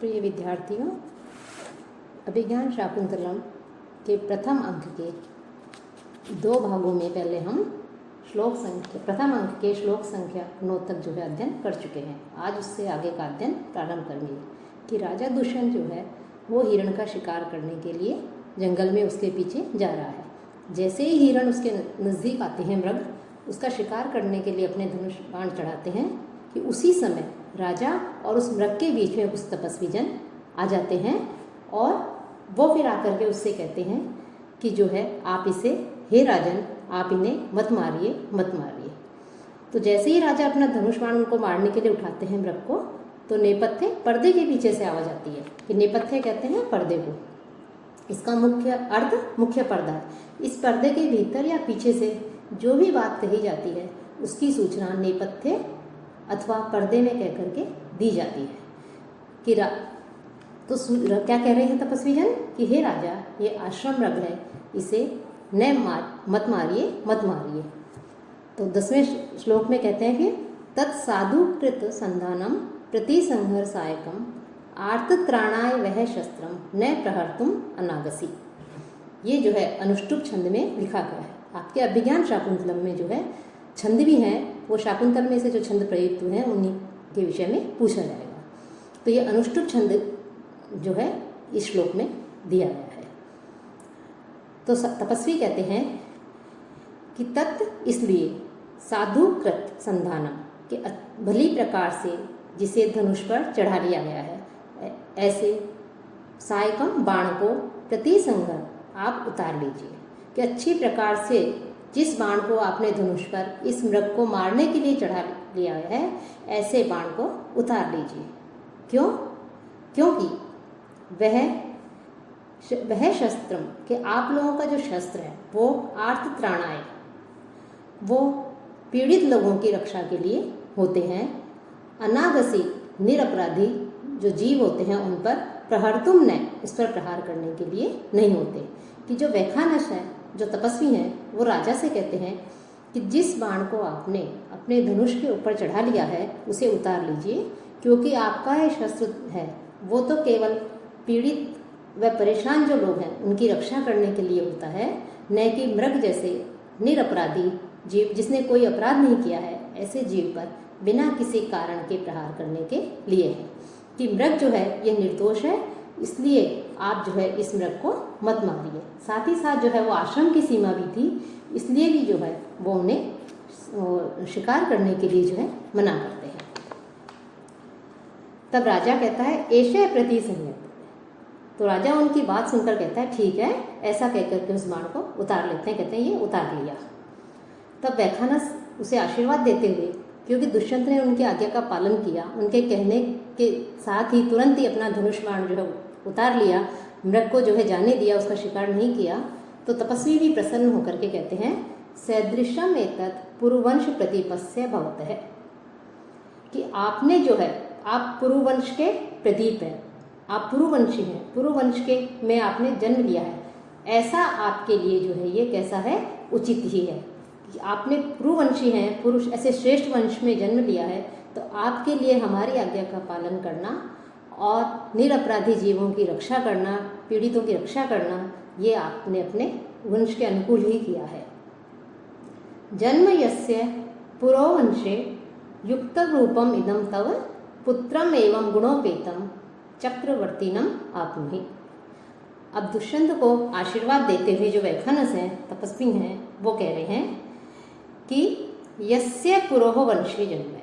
प्रिय विद्यार्थियों, अभिज्ञान शाकुंतलम के प्रथम अंक के दो भागों में पहले हम प्रथम अंक के श्लोक संख्या 9 तक जो है अध्ययन कर चुके हैं। आज उससे आगे का अध्ययन प्रारंभ करेंगे कि राजा दुष्यंत जो है वो हिरण का शिकार करने के लिए जंगल में उसके पीछे जा रहा है। जैसे ही हिरण उसके नज़दीक आते हैं, मृग उसका शिकार करने के लिए अपने धनुष बाण चढ़ाते हैं कि उसी समय राजा और उस मृग के बीच में कुछ तपस्वी जन आ जाते हैं और वो फिर आकर के उससे कहते हैं कि जो है आप इसे, हे राजन, आप इन्हें मत मारिए, मत मारिए। तो जैसे ही राजा अपना धनुष बाण उनको मारने के लिए उठाते हैं मृग को, तो नेपथ्य पर्दे के पीछे से आवाज आती है कि नेपथ्य कहते हैं पर्दे को। इसका मुख्य अर्थ मुख्य पर्दा है। इस पर्दे के भीतर या पीछे से जो भी बात कही जाती है उसकी सूचना नेपथ्य अथवा पर्दे में कह करके दी जाती है कि तो क्या कह रहे हैं तपस्वी जन कि हे राजा, ये आश्रम मृग है, इसे मत मारिए, मत मारिए। तो 10वें श्लोक में कहते हैं कि तत्साधुकृत संधानम प्रतिसंहर सायकम आर्तत्राणाय वह शस्त्रम न प्रहर्तुम अनागसी। ये जो है अनुष्टुप छंद में लिखा गया है। आपके अभिज्ञान शाकुंतलम में जो है छंद भी हैं, वो शाकुंतल में से जो छंद प्रयुक्त हुए हैं उन्हीं के विषय में पूछा जाएगा। तो ये अनुष्टुप छंद जो है इस श्लोक में दिया गया है। तो तपस्वी कहते हैं कि तत् इसलिए साधुकृत संधानम के भली प्रकार से जिसे धनुष पर चढ़ा लिया गया है, ऐसे सायकम बाण को प्रतिसंहर आप उतार लीजिए कि अच्छी प्रकार से जिस बाण को आपने धनुष पर इस मृग को मारने के लिए चढ़ा लिया है, ऐसे बाण को उतार लीजिए। क्यों? क्योंकि वह शस्त्र कि आप लोगों का जो शस्त्र है वो आर्तत्राणाय, वो पीड़ित लोगों की रक्षा के लिए होते हैं। अनागसी, निरपराधी जो जीव होते हैं उन पर प्रहर्तुम न, इस पर प्रहार करने के लिए नहीं होते। कि जो वैखानस है, जो तपस्वी हैं, वो राजा से कहते हैं कि जिस बाण को आपने अपने धनुष के ऊपर चढ़ा लिया है उसे उतार लीजिए, क्योंकि आपका ये शस्त्र है वो तो केवल पीड़ित व परेशान जो लोग हैं उनकी रक्षा करने के लिए होता है, न कि मृग जैसे निरपराधी जीव जिसने कोई अपराध नहीं किया है, ऐसे जीव पर बिना किसी कारण के प्रहार करने के लिए है। कि मृग जो है ये निर्दोष है, इसलिए आप जो है इस मृग को मत मारिए। साथ ही साथ जो है वो आश्रम की सीमा भी थी, इसलिए भी जो है वो उन्हें शिकार करने के लिए जो है मना करते हैं। तब राजा कहता है ऐशे प्रति संयत। तो राजा उनकी बात सुनकर कहता है ठीक है, ऐसा कहकर के उस बाण को उतार लेते हैं। कहते हैं ये उतार लिया। तब वैखानस उसे आशीर्वाद देते हुए, क्योंकि दुष्यंत ने उनकी आज्ञा का पालन किया, उनके कहने के साथ ही तुरंत ही अपना धनुष बाण जो है उतार लिया, मृग को जो है जाने दिया, उसका शिकार नहीं किया। तो तपस्वी भी प्रसन्न होकर के कहते हैं सदृशम एतत् पुरुवंश प्रदीपस्य भवतः है कि आपने जो है, आप पुरुवंश के प्रदीप हैं, आप पुरुवंशी हैं, पुरुवंश के में आपने जन्म लिया है, ऐसा आपके लिए जो है ये कैसा है, उचित ही है कि आपने पुरुवंशी हैं, पुरुष ऐसे श्रेष्ठ वंश में जन्म लिया है, तो आपके लिए हमारी आज्ञा का पालन करना और निरपराधी जीवों की रक्षा करना, पीड़ितों की रक्षा करना, ये आपने अपने वंश के अनुकूल ही किया है। जन्म यस्य पुरोवंशे युक्त रूपम इदम तव पुत्रम एवं गुणोपेतम चक्रवर्तीनम आपनुहि। अब दुष्यंत को आशीर्वाद देते हुए जो वैखानस हैं, तपस्वी हैं, वो कह रहे हैं कि यस्य पुरोह वंशे जन्म है,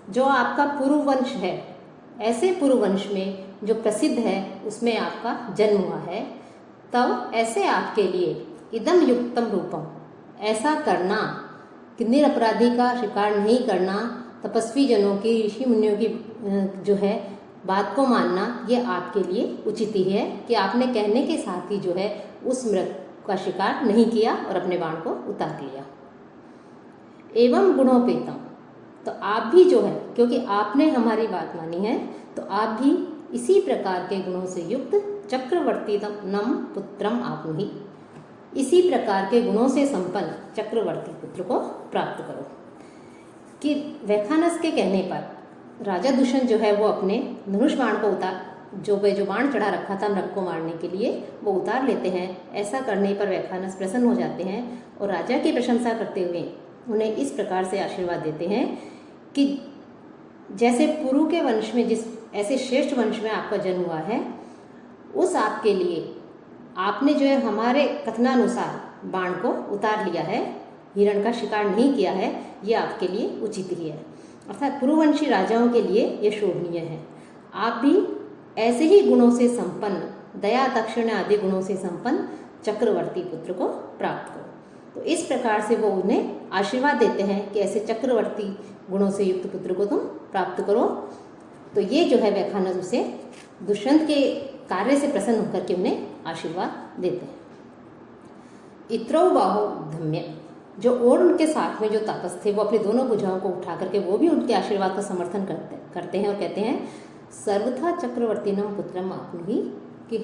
जो आपका पुरुवंश है, ऐसे पुरुवंश में जो प्रसिद्ध है उसमें आपका जन्म हुआ है, तब ऐसे आपके लिए इदम युक्तम रूपम, ऐसा करना कि निरपराधी का शिकार नहीं करना, तपस्वी जनों की, ऋषि मुनियों की जो है बात को मानना, ये आपके लिए उचित ही है कि आपने कहने के साथ ही जो है उस मृग का शिकार नहीं किया और अपने बाण को उतार लिया। एवं गुणोपेतम, तो आप भी जो है, क्योंकि आपने हमारी बात मानी है, तो आप भी इसी प्रकार के गुणों से युक्त चक्रवर्ती नम पुत्रम आपनुहि, इसी प्रकार के गुणों से संपन्न चक्रवर्ती पुत्र को प्राप्त करो। कि वैखानस के कहने पर राजा दुष्यंत जो है वो अपने धनुष बाण को जो बाण चढ़ा रखा था नृप को मारने के लिए वो उतार लेते हैं। ऐसा करने पर वैखानस प्रसन्न हो जाते हैं और राजा की प्रशंसा करते हुए उन्हें इस प्रकार से आशीर्वाद देते हैं कि जैसे पुरु के वंश में ऐसे श्रेष्ठ वंश में आपका जन्म हुआ है, उस आपके लिए आपने जो है हमारे कथनानुसार बाण को उतार लिया है, हिरण का शिकार नहीं किया है, ये आपके लिए उचित ही है। अर्थात पुरुवंशी राजाओं के लिए ये शोभनीय है। आप भी ऐसे ही गुणों से संपन्न, दया दाक्षिण्य आदि गुणों से संपन्न चक्रवर्ती पुत्र को प्राप्त करो। तो इस प्रकार से वो उन्हें आशीर्वाद देते हैं कि ऐसे चक्रवर्ती गुणों से युक्त पुत्र को तुम प्राप्त करो। तो ये जो है वैखानस उसे दुष्यंत के कार्य से प्रसन्न होकर के उन्हें आशीर्वाद देते हैं। इत्रौ बाहो धम्य, जो और उनके साथ में जो तापस थे वो अपनी दोनों भुजाओं को उठा करके वो भी उनके आशीर्वाद का समर्थन करते हैं और कहते हैं सर्वथा चक्रवर्तीनम पुत्रम आपनुहि, कि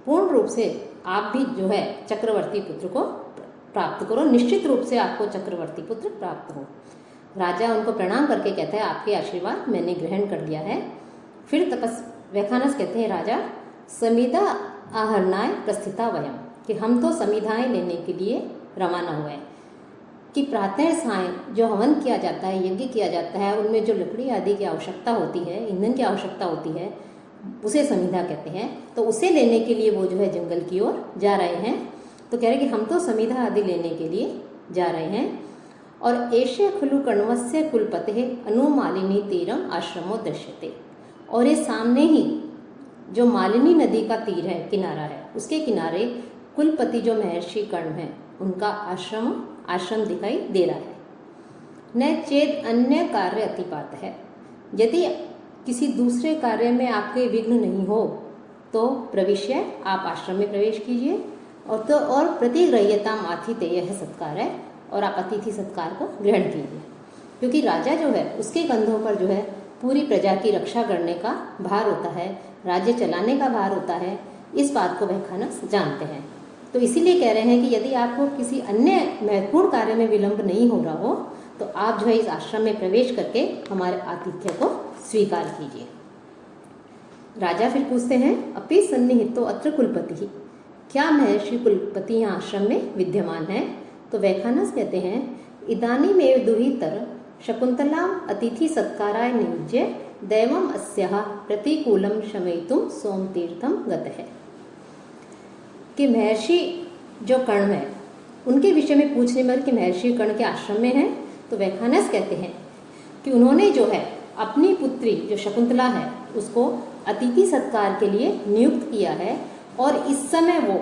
पूर्ण रूप से आप भी जो है चक्रवर्ती पुत्र को प्राप्त करो, निश्चित रूप से आपको चक्रवर्ती पुत्र प्राप्त हो। राजा उनको प्रणाम करके कहता है आपके आशीर्वाद मैंने ग्रहण कर लिया है। फिर वैखानस कहते हैं राजा समिधा आहरणाय प्रस्थिता वयम, कि हम तो समिधाएं लेने के लिए रवाना हुए हैं। कि प्रातः सायं जो हवन किया जाता है, यज्ञ किया जाता है, उनमें जो लकड़ी आदि की आवश्यकता होती है, ईंधन की आवश्यकता होती है, उसे समिधा कहते हैं। तो उसे लेने के लिए वो जो है जंगल की ओर जा रहे हैं। तो कह रहे कि हम तो समिधा आदि लेने के लिए जा रहे हैं। और एष्य खलु कण्वस्य कुलपते अनुमालिनी तीरम आश्रमो दृश्यते, और ये सामने ही जो मालिनी नदी का तीर है, किनारा है, उसके किनारे कुलपति जो महर्षि कर्ण हैं उनका आश्रम दिखाई दे रहा है। न चेत अन्य कार्य अतिपात है, यदि किसी दूसरे कार्य में आपके विघ्न नहीं हो तो प्रविश्य आप आश्रम में प्रवेश कीजिए। और प्रतिग्रह्यताम आतिथेय यह सत्कार है, और आप अतिथि सत्कार को ग्रहण कीजिए। क्योंकि राजा जो है उसके कंधों पर जो है पूरी प्रजा की रक्षा करने का भार होता है, राज्य चलाने का भार होता है। इस बात को वैखानस जानते हैं। तो इसीलिए कह रहे हैं कि यदि आपको किसी अन्य महत्वपूर्ण कार्य में विलंब नहीं हो रहा हो तो आप जो है इस आश्रम में प्रवेश करके हमारे आतिथ्य को स्वीकार कीजिए। राजा फिर पूछते हैं अपि सन्निहितो अत्र कुलपति, क्या महर्षि कुलपति यहाँ आश्रम में विद्यमान है? तो वैखानस कहते हैं इदानीमेव दुहितर शकुंतलाम अतिथि सत्काराय नियुज्य दैवम अस्याः प्रतिकूलम शमयितुम सोमतीर्थम गतः, कि महर्षि जो कर्ण है उनके विषय में पूछने पर कि महर्षि कर्ण के आश्रम में है, तो वैखानस कहते हैं कि उन्होंने जो है अपनी पुत्री जो शकुंतला है उसको अतिथि सत्कार के लिए नियुक्त किया है। और इस समय वो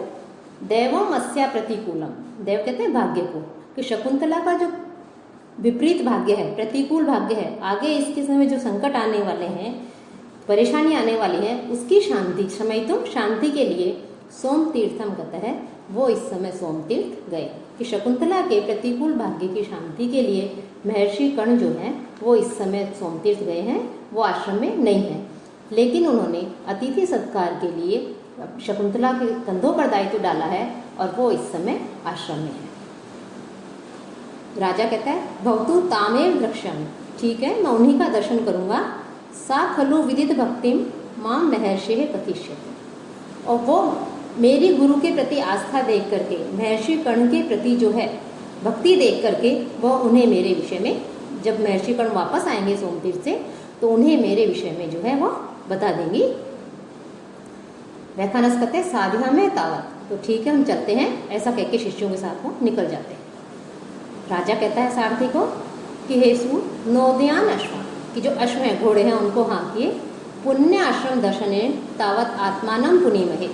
दैवम अस्या प्रतिकूलम, देव कहते हैं भाग्य को, कि शकुंतला का जो विपरीत भाग्य है, प्रतिकूल भाग्य है, आगे इसके समय जो संकट आने वाले हैं, परेशानी आने वाली है, उसकी शांति शमयितुम शांति के लिए सोम तीर्थम गतः है, वो इस समय सोम तीर्थ गए। कि शकुंतला के प्रतिकूल भाग्य की शांति के लिए महर्षि कर्ण जो हैं वो इस समय सोम तीर्थ गए हैं, वो आश्रम में नहीं है। लेकिन उन्होंने अतिथि सत्कार के लिए शकुंतला के कंधों पर दायित्व डाला है और वो इस समय आश्रम में है। राजा कहता है भवतु तामेव द्रक्ष्यामि, ठीक है मैं उन्हीं का दर्शन करूंगा। सा खलु विदित भक्तिम माम महर्षि कथिष्यते, और वो मेरी गुरु के प्रति आस्था देख करके, महर्षि कर्ण के प्रति जो है भक्ति देख करके वो उन्हें मेरे विषय में, जब महर्षि कर्ण वापस आएंगे सोमतीर्थ से तो उन्हें मेरे विषय में जो है वो बता देंगी। वैखानस कहते हैं साध्या में तावत, तो ठीक है हम चलते हैं, ऐसा कह के शिष्यों के साथ वो निकल जाते हैं। राजा कहता है सारथी को कि हे सु नोदयान अश्व, कि जो अश्व हैं घोड़े हैं उनको हाँकिए, पुण्य आश्रम दर्शने तावत आत्मानम पुनीमहे,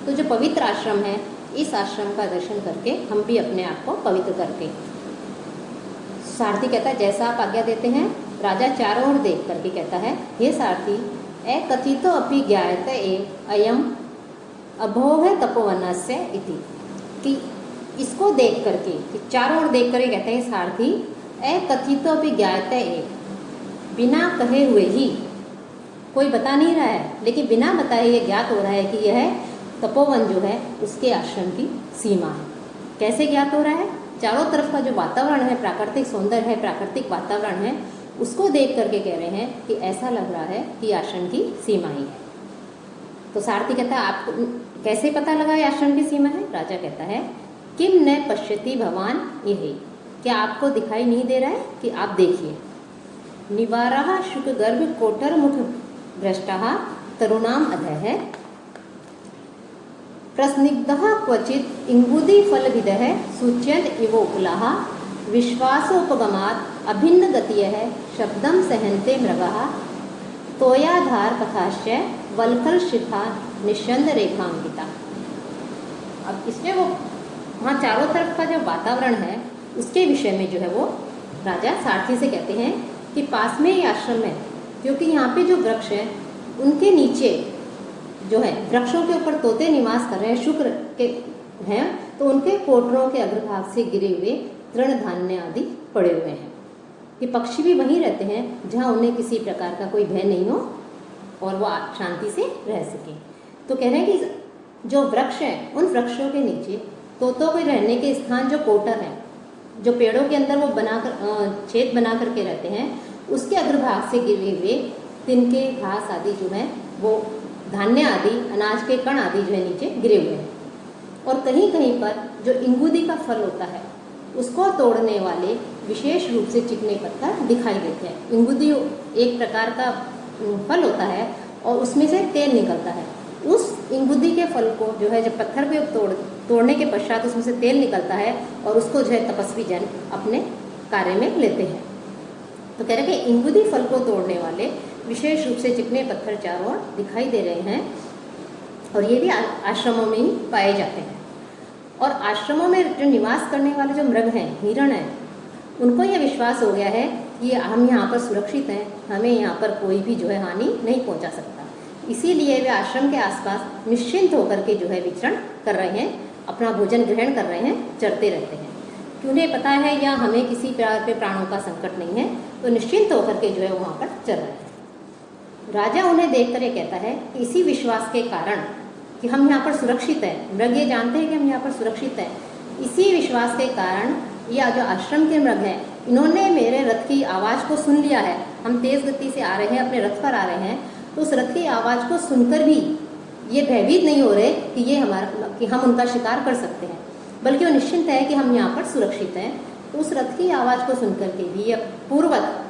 तो जो पवित्र आश्रम है इस आश्रम का दर्शन करके हम भी अपने आप को पवित्र करते हैं। सारथी कहता है जैसा आप आज्ञा देते हैं। राजा चारों ओर देख करके कहता है हे सारथी एकथितो अपि ज्ञायते अयम अभोह तपोवनस्य इति, कि इसको देख करके, कि चारों ओर देख करके कहते हैं सारथी एकथितो अपि ज्ञायते, बिना कहे हुए ही, कोई बता नहीं रहा है लेकिन बिना बताए ये ज्ञात हो रहा है कि यह तपोवन जो है उसके आश्रम की सीमा है। कैसे ज्ञात हो रहा है? चारों तरफ का जो वातावरण है, प्राकृतिक सौंदर्य है, प्राकृतिक वातावरण है, उसको देख करके कह रहे हैं कि ऐसा लग रहा है कि आश्रम की सीमा ही है। तो सारथी कहता है आपको कैसे पता लगा ये आश्रम की सीमा है? राजा कहता है किम न पश्यति भवान, यही क्या आपको दिखाई नहीं दे रहा है कि आप देखिए। निवारः शुकगर्भ कोटरमुख भ्रष्टः तरुणाम अधः प्रस्निग्धः क्वचित् इंगुदीफलविदः सूच्यन्त इव उपलाः विश्वासोपगमात् अभिन्न गतियः शब्दं सहन्ते मृगः तोयाधार पथाश्च वल्कल शिखा निश्चंद रेखांकिता। अब इसमें वो वहाँ चारों तरफ का जो वातावरण है उसके विषय में जो है वो राजा सारथी से कहते हैं कि पास में ही आश्रम है, क्योंकि यहाँ पे जो वृक्ष है उनके नीचे जो है वृक्षों के ऊपर तोते निवास कर रहे हैं, शुक्र के हैं, तो उनके कोटरों के अग्रभाग से गिरे हुए तृण धान्य आदि पड़े हुए हैं। ये पक्षी भी वहीं रहते हैं जहाँ उन्हें किसी प्रकार का कोई भय नहीं हो और वो शांति से रह सके। तो कह रहे हैं कि जो वृक्ष हैं उन वृक्षों के नीचे तोतों के रहने के स्थान जो कोटर हैं, जो पेड़ों के अंदर वो बनाकर छेद बना करके रहते हैं, उसके अग्रभाग से गिरे हुए तिनके घास आदि जो है वो धान्य आदि अनाज के कण आदि जो है नीचे गिरे हुए हैं। और कहीं कहीं पर जो इंगुदी का फल होता है उसको तोड़ने वाले विशेष रूप से चिकने पत्थर दिखाई देते हैं। इंगुदी एक प्रकार का फल होता है और उसमें से तेल निकलता है। उस इंगुदी के फल को जो है जब पत्थर पे तोड़ने के पश्चात उसमें से तेल निकलता है और उसको जो है तपस्वी जन अपने कार्य में लेते हैं। तो कह रहे हैं कि इंगुदी फल को तोड़ने वाले विशेष रूप से चिकने पत्थर चारों ओर दिखाई दे रहे हैं और ये भी आश्रमों में ही पाए जाते हैं। और आश्रमों में जो निवास करने वाले जो मृग हैं, हिरण हैं, उनको यह विश्वास हो गया है कि हम यहाँ पर सुरक्षित हैं, हमें यहाँ पर कोई भी जो है हानि नहीं पहुँचा सकता। इसीलिए वे आश्रम के आसपास निश्चिंत होकर के जो है विचरण कर रहे हैं, अपना भोजन ग्रहण कर रहे हैं, चरते रहते हैं। कि उन्हें पता है या हमें किसी प्रकार के प्राणों का संकट नहीं है, तो निश्चिंत होकर के जो है वहाँ पर चल रहे हैं। राजा उन्हें देख कर ये कहता है कि इसी विश्वास के कारण कि हम यहाँ पर सुरक्षित हैं, मृग ये जानते हैं कि हम यहाँ पर सुरक्षित हैं, इसी विश्वास के कारण यह जो आश्रम के मृग हैं इन्होंने मेरे रथ की आवाज़ को सुन लिया है। हम तेज़ गति से आ रहे हैं, अपने रथ पर आ रहे हैं, तो उस रथ की आवाज़ को सुनकर भी ये भयभीत नहीं हो रहे कि हम उनका शिकार कर सकते हैं, बल्कि वो निश्चिंत है कि हम यहाँ पर सुरक्षित हैं। तो उस रथ की आवाज़ को सुनकर के भी यह पूर्वक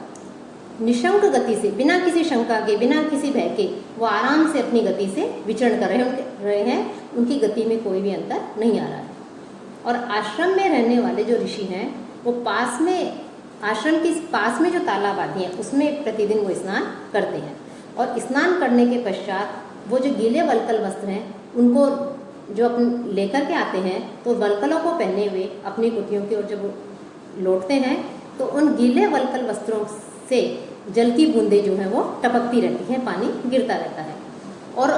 निशंक गति से, बिना किसी शंका के, बिना किसी भय के, वो आराम से अपनी गति से विचरण कर रहे हैं। उनकी गति में कोई भी अंतर नहीं आ रहा है। और आश्रम में रहने वाले जो ऋषि हैं वो पास में, आश्रम के पास में जो तालाब आदि हैं उसमें प्रतिदिन वो स्नान करते हैं। और स्नान करने के पश्चात वो जो गीले वल्कल वस्त्र हैं उनको जो अपन लेकर के आते हैं, तो वल्कलों को पहने हुए अपनी कुटियों की ओर जब लौटते हैं तो उन गीले वल्कल वस्त्रों से जल की बूंदें जो हैं वो टपकती रहती हैं, पानी गिरता रहता है। और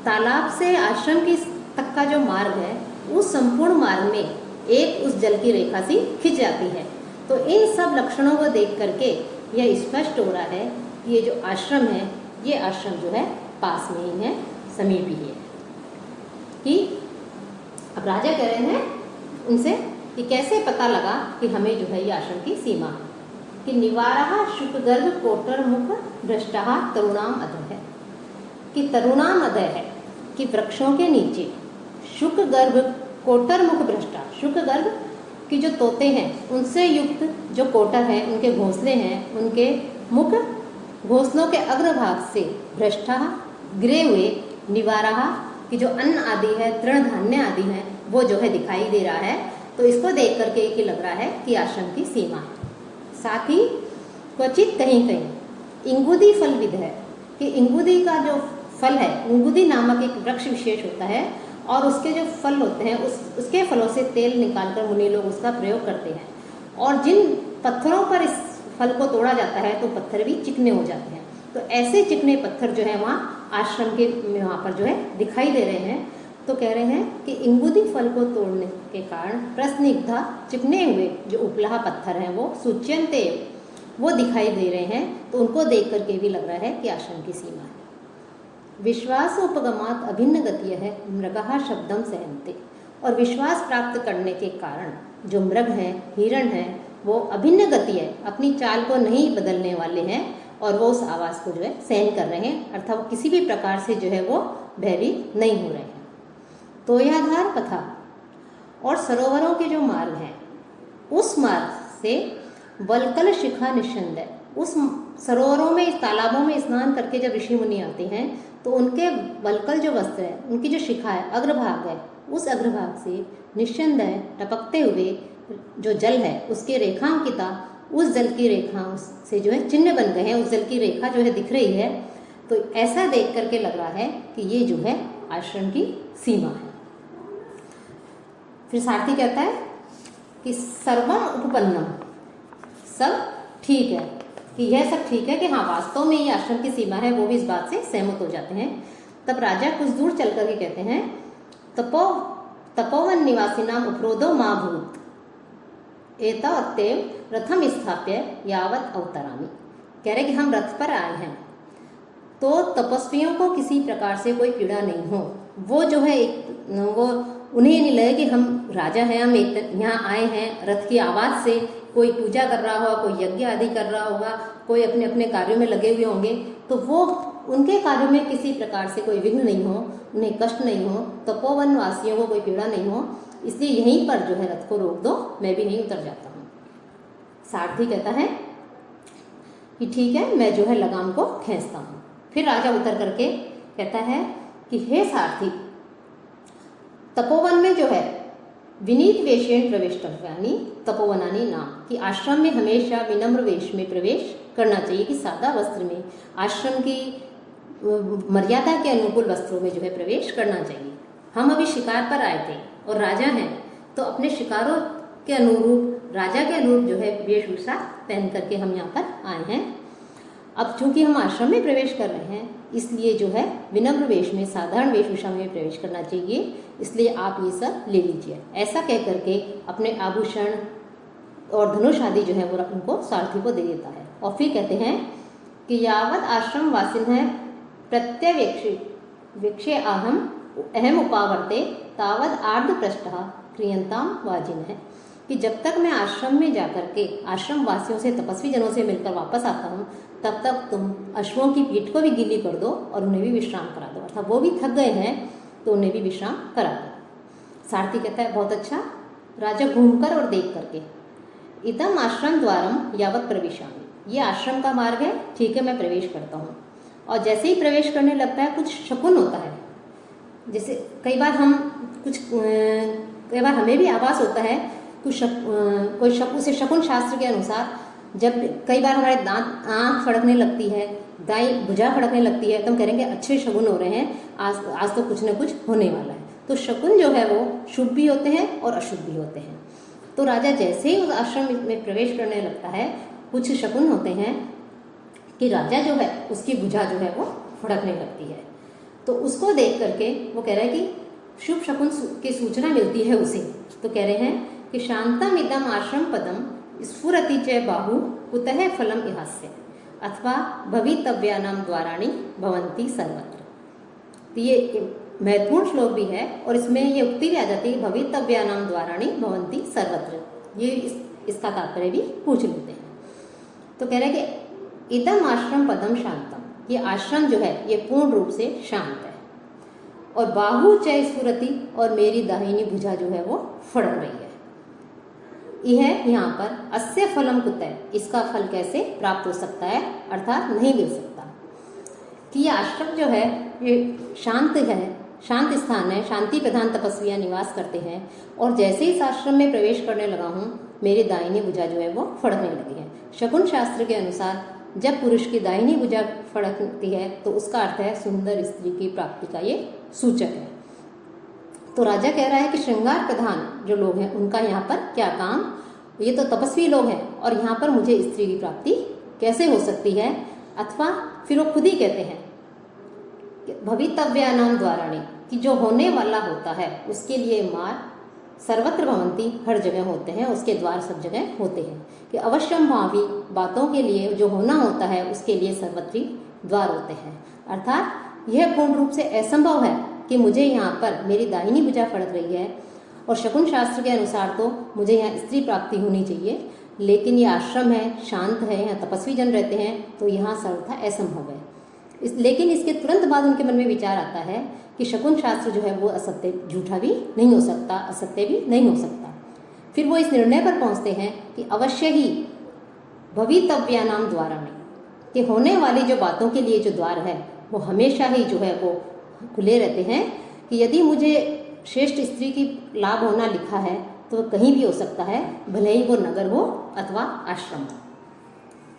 तालाब से आश्रम की तक का जो मार्ग है उस संपूर्ण मार्ग में एक उस जल की रेखा सी खिंच जाती है। तो इन सब लक्षणों को देख करके यह स्पष्ट हो रहा है कि ये जो आश्रम है ये आश्रम जो है पास में ही है, समीप ही है। कि अब राजा कह रहे हैं उनसे कि कैसे पता लगा कि हमें जो है ये आश्रम की सीमा है। कि निवारः शुकगर्भ कोटर मुख भ्रष्टः तरुणाम अधः है, कि तरुणाम अधः है कि वृक्षों के नीचे शुकगर्भ कोटर मुख भ्रष्टा, शुकगर्भ की जो तोते हैं उनसे युक्त जो कोटर हैं, उनके घोंसले हैं, उनके मुख घोंसलों के अग्रभाग से भ्रष्टा गिरे हुए, निवारः कि जो अन्न आदि है, तृण धान्य आदि हैं, वो जो है दिखाई दे रहा है। तो इसको देख करके कि लग रहा है कि आश्रम की सीमा है। साथ ही क्वचित कहीं कहीं इंगुदी फल विध है कि इंगुदी का जो फल है, इंगुदी नामक एक वृक्ष विशेष होता है और उसके जो फल होते हैं उसके फलों से तेल निकालकर मुनि लोग उसका प्रयोग करते हैं। और जिन पत्थरों पर इस फल को तोड़ा जाता है तो पत्थर भी चिकने हो जाते हैं। तो ऐसे चिकने पत्थर जो है वहाँ आश्रम के वहाँ पर जो है दिखाई दे रहे हैं। तो कह रहे हैं कि इंगुदी फल को तोड़ने के कारण प्रस्निग्धा चिकने हुए जो उपलाह पत्थर हैं वो सूच्यन्ते वो दिखाई दे रहे हैं। तो उनको देख करके भी लग रहा है कि आश्रम की सीमा है। विश्वासोपगमात अभिन्न गतिय है मृगः शब्दम सहन्ते, और विश्वास प्राप्त करने के कारण जो मृग हैं, हिरण हैं, वो अभिन्न गति है, अपनी चाल को नहीं बदलने वाले हैं और वो उस आवाज़ को जो है सहन कर रहे हैं, अर्थात वो किसी भी प्रकार से जो है वो भयभीत नहीं हो रहे हैं। तो यह धार कथा और सरोवरों के जो मार्ग हैं उस मार्ग से वल्कल शिखा निस्संदेह, उस सरोवरों में, इस तालाबों में स्नान करके जब ऋषि मुनि आते हैं तो उनके वल्कल जो वस्त्र है, उनकी जो शिखा है, अग्रभाग है, उस अग्रभाग से निस्संदेह टपकते हुए जो जल है उसके रेखांकिता, उस जल की रेखा से जो है चिन्ह बन गए हैं, उस जल की रेखा जो है दिख रही है। तो ऐसा देख करके लग रहा है कि ये जो है आश्रम की सीमा है। फिर सारथी कहता है कि सर्वम उपपन्नम, सब ठीक है, कि यह सब ठीक है कि हाँ वास्तव में ये आश्रम की सीमा है, वो भी इस बात से सहमत हो जाते हैं। तब राजा कुछ दूर चल करके कहते हैं तपोवन निवासी नाम उपरोधो माँ भूत एतावत्तेव रथम स्थाप्य यावत अवतरामि। कह रहे कि हम रथ पर आए हैं तो तपस्वियों को किसी प्रकार से कोई पीड़ा नहीं हो। वो जो है वो उन्हें नहीं लगे कि हम राजा हैं, हम यहाँ आए हैं, रथ की आवाज़ से कोई पूजा कर रहा होगा, कोई यज्ञ आदि कर रहा होगा, कोई अपने अपने कार्यों में लगे हुए होंगे, तो वो उनके कार्यों में किसी प्रकार से कोई विघ्न नहीं हो, उन्हें कष्ट नहीं हो, तपोवन वासियों को कोई पीड़ा नहीं हो, इसलिए यहीं पर जो है रथ को रोक दो, मैं भी नहीं उतर जाता हूँ। सारथी कहता है कि ठीक है, मैं जो है लगाम को खींचता हूँ। फिर राजा उतर करके कहता है कि हे सारथी, तपोवन में जो है विनीत वेशेन प्रवेष्टव्यानि तपोवनानि नाम, कि आश्रम में हमेशा विनम्र वेश में प्रवेश करना चाहिए, कि सादा वस्त्र में, आश्रम की मर्यादा के अनुकूल वस्त्रों में जो है प्रवेश करना चाहिए। हम अभी शिकार पर आए थे और राजा हैं तो अपने शिकारों के अनुरूप, राजा के अनुरूप जो है वेशभूषा पहन करके हम यहाँ पर आए हैं। अब चूंकि हम आश्रम में प्रवेश कर रहे हैं इसलिए जो है विनम्र वेश में, साधारण वेशभूषा में प्रवेश करना चाहिए, इसलिए आप ये सब ले लीजिए। ऐसा कह करके अपने आभूषण और धनुष आदि जो है वो उनको सारथी को दे देता है। और फिर कहते हैं कि यावत आश्रम वासिन है प्रत्यवेक्षे अहम उपावर्ते तावद आर्ध पृष्ठ क्रियंताम वाजिन है, कि जब तक मैं आश्रम में जाकर के आश्रम वासियों से, तपस्वी जनों से मिलकर वापस आता हूँ, तब तक तुम अश्वों की पीठ को भी गीली कर दो और उन्हें भी विश्राम करा दो, अर्थात वो भी थक गए हैं तो उन्हें भी विश्राम करा दो। सारथी कहता है बहुत अच्छा। राजा घूमकर और देख करके इदम आश्रम द्वारम यावत प्रविशामि, ये आश्रम का मार्ग है, ठीक है, मैं प्रवेश करता हूँ। और जैसे ही प्रवेश करने लगता है कुछ शकुन होता है, जैसे कई बार हमें भी आभास होता है कुछ उसे शकुन शास्त्र के अनुसार, जब कई बार हमारे दांत, आँख फड़कने लगती है, दाई भुजा फड़कने लगती है, तो हम कहेंगे अच्छे शकुन हो रहे हैं, आज तो कुछ न कुछ होने वाला है। तो शकुन जो है वो शुभ भी होते हैं और अशुभ भी होते हैं। तो राजा जैसे ही उस आश्रम में प्रवेश करने लगता है, कुछ शकुन होते हैं कि राजा जो है उसकी भुजा जो है वो फड़कने लगती है। तो उसको देख करके वो कह रहा है कि शुभ शकुन की सूचना मिलती है उसे। तो कह रहे हैं कि शांतम इदम आश्रम पदम स्फुरति च बाहु कुतः फलम इहास्य अथवा भवितव्यानाम द्वाराणि भवन्ति सर्वत्र। तो ये महत्वपूर्ण श्लोक भी है और इसमें ये उक्ति भी आ जाती है, भवितव्यानाम द्वाराणि भवन्ति सर्वत्र। ये इसका तात्पर्य भी पूछ लेते हैं। तो कह रहे हैं कि इदम आश्रम पदम शांतम, ये आश्रम जो है ये पूर्ण रूप से शांत है, और बाहु च स्फुरति, और मेरी दाहिनी भुजा जो है वो फड़क रही है। यह यहाँ पर अस्य फलम कुतः, इसका फल कैसे प्राप्त हो सकता है, अर्थात नहीं मिल सकता। कि ये आश्रम जो है ये शांत है, शांत स्थान है, शांति प्रधान तपस्वियाँ निवास करते हैं, और जैसे ही इस आश्रम में प्रवेश करने लगा हूँ मेरी दाहिनी भुजा जो है वो फड़कने लगी है। शकुन शास्त्र के अनुसार जब पुरुष की दाहिनी भुजा फड़कती है तो उसका अर्थ है सुंदर स्त्री की प्राप्ति का ये सूचक है। तो राजा कह रहा है कि श्रृंगार प्रधान जो लोग हैं उनका यहाँ पर क्या काम, ये तो तपस्वी लोग हैं और यहाँ पर मुझे स्त्री की प्राप्ति कैसे हो सकती है। अथवा फिर वो खुद ही कहते हैं भवितव्यानाम द्वाराणि, कि जो होने वाला होता है उसके लिए मार्ग सर्वत्र भवन्ति, हर जगह होते हैं, उसके द्वार सब जगह होते हैं। कि अवश्यम भावी बातों के लिए जो होना होता है उसके लिए सर्वत्री द्वार होते हैं। अर्थात यह पूर्ण रूप से असंभव है कि मुझे यहाँ पर मेरी दाहिनी भुजा फड़क रही है और शकुन शास्त्र के अनुसार तो मुझे यहाँ स्त्री प्राप्ति होनी चाहिए, लेकिन ये आश्रम है, शांत है, यहाँ तपस्वी जन रहते हैं, तो यहाँ सर्वथा असंभव है। लेकिन इसके तुरंत बाद उनके मन में विचार आता है कि शकुन शास्त्र जो है वो असत्य, झूठा भी नहीं हो सकता, असत्य भी नहीं हो सकता। फिर वो इस निर्णय पर पहुँचते हैं कि अवश्य ही भवितव्यानाम द्वारा में, कि होने वाली जो बातों के लिए जो द्वार है वो हमेशा ही जो है वो खुले रहते हैं, कि यदि मुझे श्रेष्ठ स्त्री की लाभ होना लिखा है तो कहीं भी हो सकता है, भले ही वो नगर हो अथवा आश्रम हो।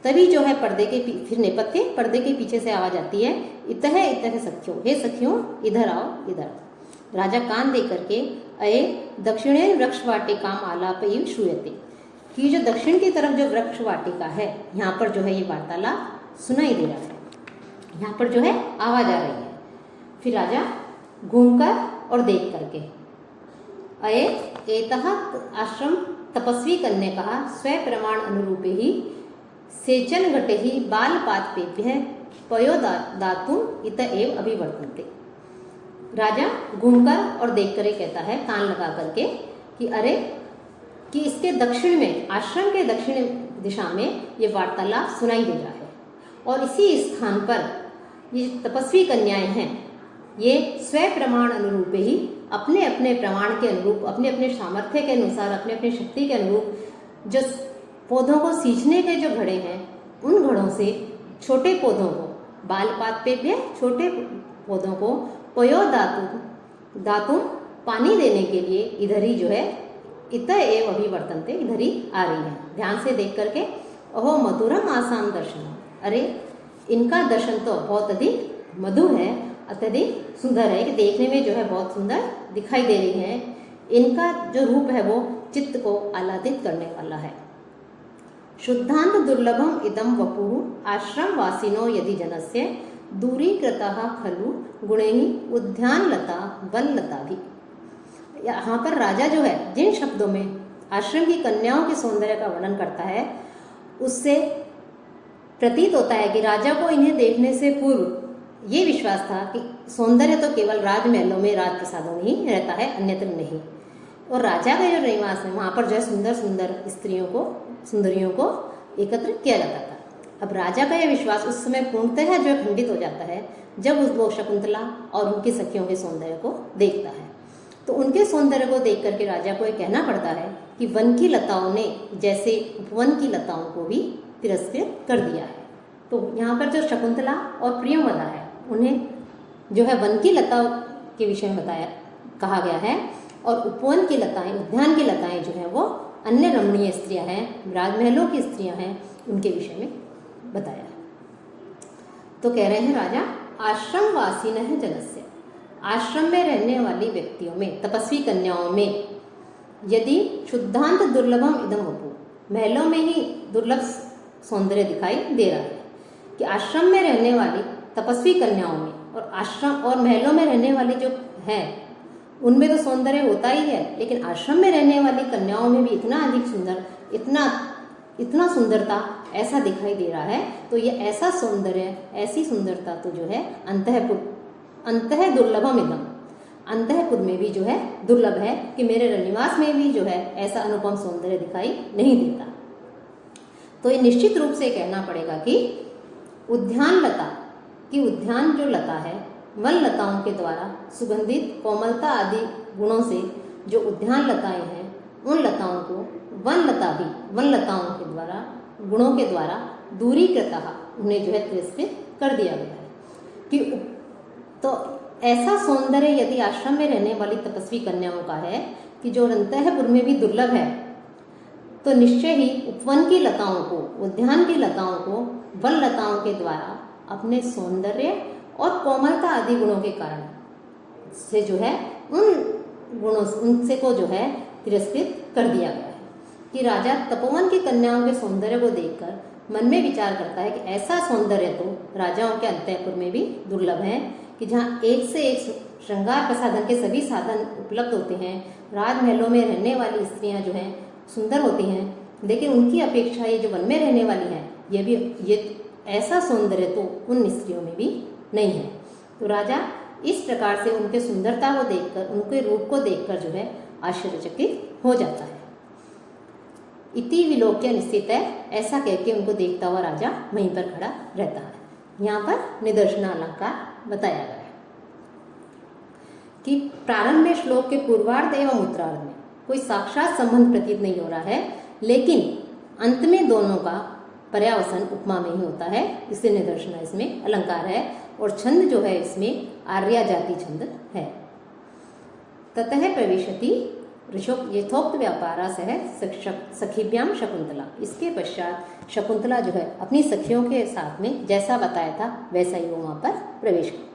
तभी जो है पर्दे के फिर नेपथ्य पर्दे के पीछे से आवाज आती है, इतः इतः सखियों, हे सखियों इधर आओ, इधर आओ। राजा कान दे करके अये दक्षिणे वृक्ष वाटिकाम आलाप इव श्रूयते, कि जो दक्षिण की तरफ जो वृक्ष वाटिका है यहाँ पर जो है ये वार्तालाप सुनाई दे रहा है, यहाँ पर जो है आवाज आ रही है। फिर राजा घूमकर और देख करके अये एतः आश्रम तपस्वी कन्या कहा स्व प्रमाण अनुरूपे ही सेचन घटे ही बाल पादपेभ्य पयो दातुम इत एव अभिवर्तन्ते। राजा घूमकर और देख कर कहता है कान लगा करके कि अरे कि इसके दक्षिण में, आश्रम के दक्षिण दिशा में ये वार्तालाप सुनाई दे रहा है, और इसी स्थान पर ये तपस्वी कन्याएं हैं, ये स्व प्रमाण अनुरूप ही अपने अपने प्रमाण के अनुरूप, अपने अपने सामर्थ्य के अनुसार, अपने अपने शक्ति के अनुरूप जो पौधों को सींचने के जो घड़े हैं, उन घड़ों से छोटे पौधों को, बालपात पे भी छोटे पौधों को पयो दातुम पानी देने के लिए इधर ही जो है इत एव अभिवर्तन्ते, इधर ही आ रही है। ध्यान से देख करके अहो मधुरम आसाम दर्शन, अरे इनका दर्शन तो बहुत अधिक मधुर है, अत्यधिक सुंदर है, कि देखने में जो है बहुत सुंदर दिखाई दे रही है। इनका जो रूप है वो चित्त को आह्लादित करने वाला है। शुद्धांत दुर्लभम इदम वपुः आश्रम वासिनो यदि जनस्य दूरीकृतः खलु गुणैः उद्यानलता वनलता भी। यहाँ पर राजा जो है जिन शब्दों में आश्रम की कन्याओं के सौंदर्य का वर्णन करता है, उससे प्रतीत होता है कि राजा को इन्हें देखने से पूर्व ये विश्वास था कि सौंदर्य तो केवल राजमहलों में, राजप्रसादों में ही रहता है, अन्यत्र नहीं। और राजा का जो निवास है वहाँ पर जो है सुंदर सुंदर सुंदरियों को एकत्र किया जाता था। अब राजा का यह विश्वास उस समय पूर्णतः जो खंडित हो जाता है जब वो शकुंतला और उनकी सखियों के सौंदर्य को देखता है। तो उनके सौंदर्य को देख करके राजा को ये कहना पड़ता है कि वन की लताओं ने जैसे उपवन की लताओं को भी तिरस्कृत कर दिया है। तो यहाँ पर जो शकुंतला और प्रियंवदा है, उन्हें जो है वन की लता के विषय में कहा गया है, और उपवन की लताएं, उद्यान की लताएं जो है वो अन्य रमणीय स्त्रियां हैं, राजमहलों की स्त्रियां हैं, उनके विषय में बताया। तो कह रहे हैं राजा आश्रम वासी न जनस्य, आश्रम में रहने वाली व्यक्तियों में, तपस्वी कन्याओं में यदि शुद्धांत दुर्लभम इदम वपु, महलों में ही दुर्लभ सौंदर्य दिखाई दे रहा है, कि आश्रम में रहने वाली तपस्वी कन्याओं में और आश्रम और महलों में रहने वाली जो हैं उनमें तो सौंदर्य होता ही है, लेकिन आश्रम में रहने वाली कन्याओं में भी इतना अधिक सुंदर, इतना सुंदरता ऐसा दिखाई दे रहा है। तो ये ऐसा सौंदर्य, ऐसी सुंदरता तो जो है अंतः दुर्लभम इदम, अंतःपुर में भी जो है दुर्लभ है, कि मेरे रनिवास में भी जो है ऐसा अनुपम सौंदर्य दिखाई नहीं देता। तो ये निश्चित रूप से कहना पड़ेगा कि उद्यान लता की, उद्यान जो लता है, वन लताओं के द्वारा सुगंधित कोमलता आदि गुणों से जो उद्यान लताएं हैं, उन लताओं को वन लताओं के द्वारा, गुणों के द्वारा दूरीकृतः, उन्हें जो है तिरस्कृत कर दिया गया है। कि तो ऐसा सौंदर्य यदि आश्रम में रहने वाली तपस्वी कन्याओं का है कि जो अंतःपुर में भी दुर्लभ है, तो निश्चय ही उपवन की लताओं को, उद्यान की लताओं को वन लताओं के द्वारा अपने सौंदर्य और कोमलता आदि गुणों के कारण से जो है उनसे को जो है तिरस्कृत कर दिया गया है। कि राजा तपोवन की कन्याओं के सौंदर्य को देखकर मन में विचार करता है कि ऐसा सौंदर्य तो राजाओं के अंतःपुर में भी दुर्लभ है, कि जहाँ एक से एक श्रृंगार प्रसाधन के सभी साधन उपलब्ध होते हैं, राजमहलों में रहने वाली स्त्रियाँ जो हैं सुंदर होती हैं, लेकिन उनकी अपेक्षा ये जो वन में रहने वाली हैं, ये ऐसा सौंदर्य तो उन स्त्रियों में भी नहीं है। तो राजा इस प्रकार से उनके सुंदरता को देखकर, उनके रूप को देखकर जो है आश्चर्यचकित हो जाता है। इति विलोक्य निश्चित है, ऐसा कह के उनको देखता हुआ राजा वहीं पर खड़ा रहता है। यहाँ पर निदर्शन अलंकार बताया गया है कि प्रारंभ में श्लोक के पूर्वार्ध एवं उत्तरार्ध में कोई साक्षात संबंध प्रतीत नहीं हो रहा है, लेकिन अंत में दोनों का पर्यावसन उपमा में ही होता है, इससे निदर्शन इसमें अलंकार है। और छंद जो है इसमें आर्या जाति छंद है। ततः प्रविशति यथोक्त व्यापारा सह सखीभ्याम शकुंतला। इसके पश्चात शकुंतला जो है अपनी सखियों के साथ में जैसा बताया था वैसा ही वो वहाँ पर प्रवेश करती है।